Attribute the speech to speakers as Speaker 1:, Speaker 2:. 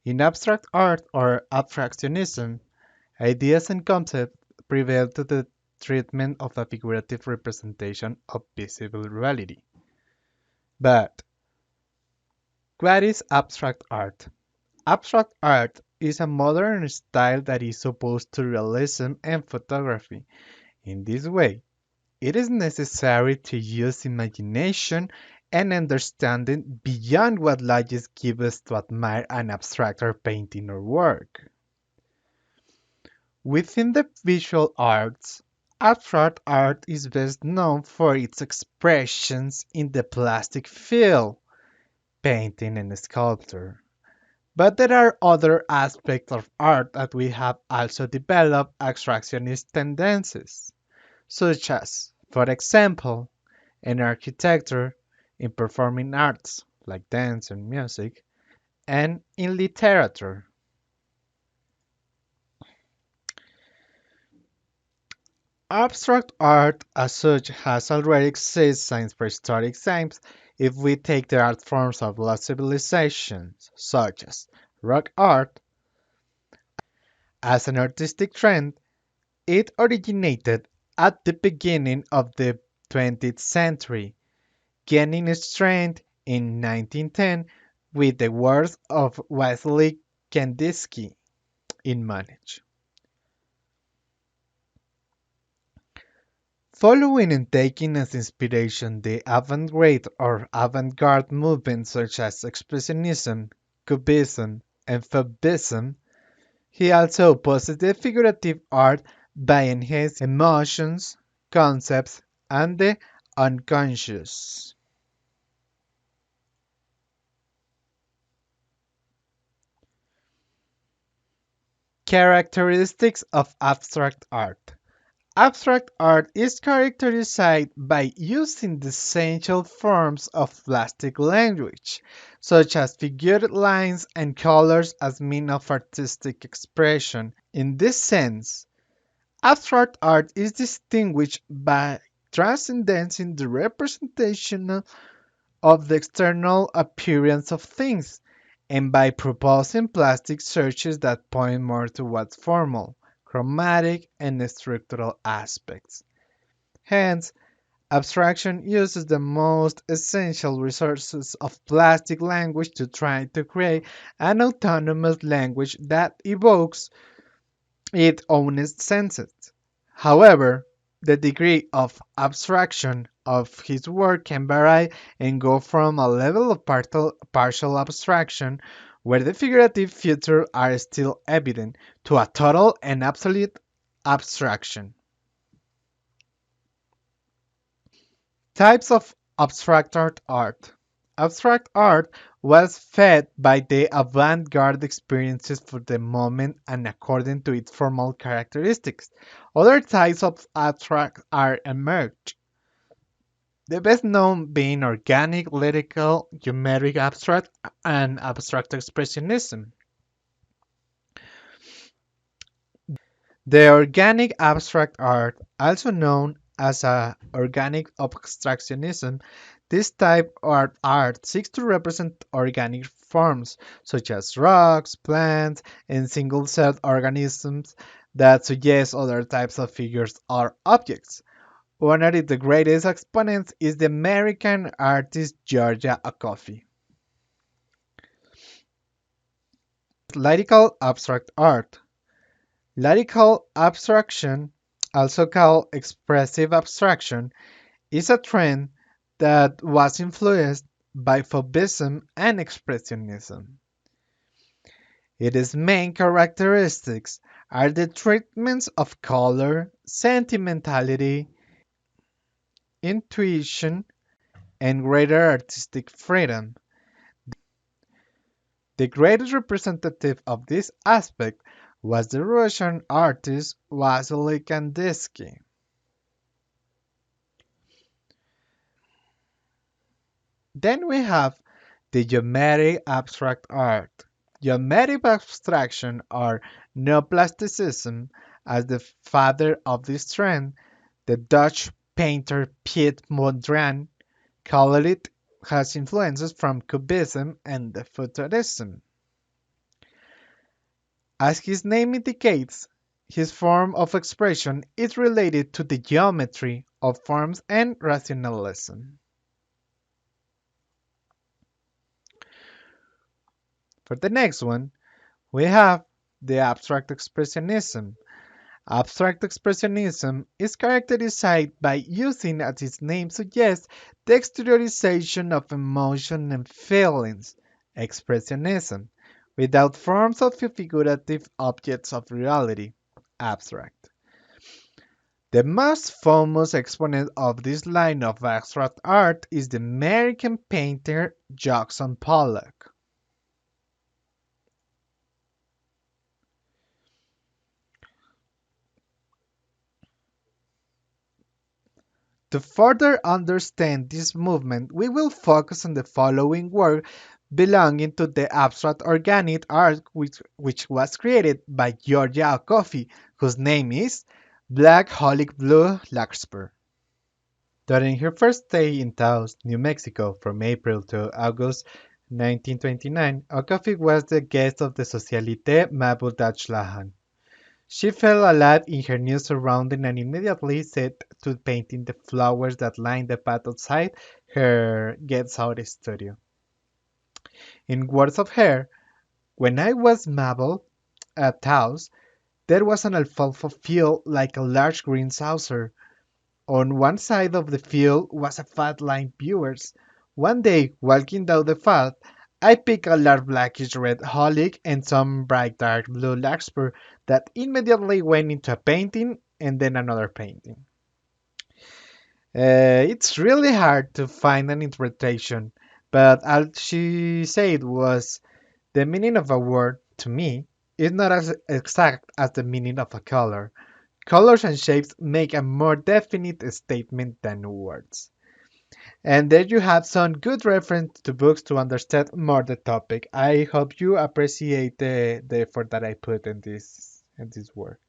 Speaker 1: In abstract art or abstractionism, ideas and concepts prevail to the treatment of a figurative representation of visible reality. But what is abstract art? Abstract art is a modern style that is opposed to realism and photography. In this way, it is necessary to use imagination and understanding beyond what logic gives us to admire an abstract or painting or work. Within the visual arts, abstract art is best known for its expressions in the plastic field, painting and sculpture. But there are other aspects of art that we have also developed abstractionist tendencies, such as, for example, in architecture, in performing arts like dance and music, and in literature. Abstract art as such has already existed since prehistoric times if we take the art forms of lost civilizations, such as rock art, as an artistic trend. It originated at the beginning of the 20th century, gaining strength in 1910 with the works of Wassily Kandinsky in Manage. Following and taking as inspiration the avant-garde or avant-garde movements such as Expressionism, Cubism, and Fauvism, he also opposes the figurative art by enhancing emotions, concepts, and the unconscious. Characteristics of abstract art. Abstract art is characterized by using the essential forms of plastic language, such as figured lines and colors as means of artistic expression. In this sense, abstract art is distinguished by transcending the representation of the external appearance of things, and by proposing plastic searches that point more towards formal, chromatic, and structural aspects. Hence, abstraction uses the most essential resources of plastic language to try to create an autonomous language that evokes its own senses. However, the degree of abstraction of his work can vary and go from a level of partial abstraction, where the figurative features are still evident, to a total and absolute abstraction. Types of abstract art. Abstract art was fed by the avant-garde experiences for the moment and according to its formal characteristics. Other types of abstract art emerged. The best known being organic, lyrical, geometric abstract, and abstract expressionism. The organic abstract art, also known as organic abstractionism, this type of art seeks to represent organic forms such as rocks, plants, and single-celled organisms that suggest other types of figures or objects. One of the greatest exponents is the American artist Georgia Akofi. Lyrical abstract art. Lyrical abstraction, also called expressive abstraction, is a trend that was influenced by Fauvism and Expressionism. Its main characteristics are the treatments of color, sentimentality, intuition, and greater artistic freedom. The greatest representative of this aspect was the Russian artist Vasily Kandinsky. Then we have the geometric abstract art. Geometric abstraction or neoplasticism, as the father of this trend, the Dutch painter Piet Mondrian called it, has influences from Cubism and the Futurism. As his name indicates, his form of expression is related to the geometry of forms and rationalism. For the next one, we have the abstract expressionism. Abstract expressionism is characterized by using, as its name suggests, the exteriorization of emotion and feelings, expressionism, without forms of figurative objects of reality, abstract. The most famous exponent of this line of abstract art is the American painter Jackson Pollock. To further understand this movement, we will focus on the following work belonging to the abstract organic art which was created by Georgia Coffey, whose name is Black Holic Blue Larkspur. During her first stay in Taos, New Mexico, from April to August 1929, Okafi was the guest of the Socialité Mabel Dachlahan. She fell alive in her new surroundings and immediately set to painting the flowers that lined the path outside her guest house studio. In words of her, when I was Mabel at Taos, there was an alfalfa field like a large green saucer. On one side of the field was a fat line viewers. One day, walking down the path, I picked a large blackish red holly and some bright dark blue larkspur that immediately went into a painting and then another painting. It's really hard to find an interpretation, but all she said was the meaning of a word, to me, is not as exact as the meaning of a color. Colors and shapes make a more definite statement than words. And there you have some good reference to books to understand more the topic. I hope you appreciate the effort that I put in this work.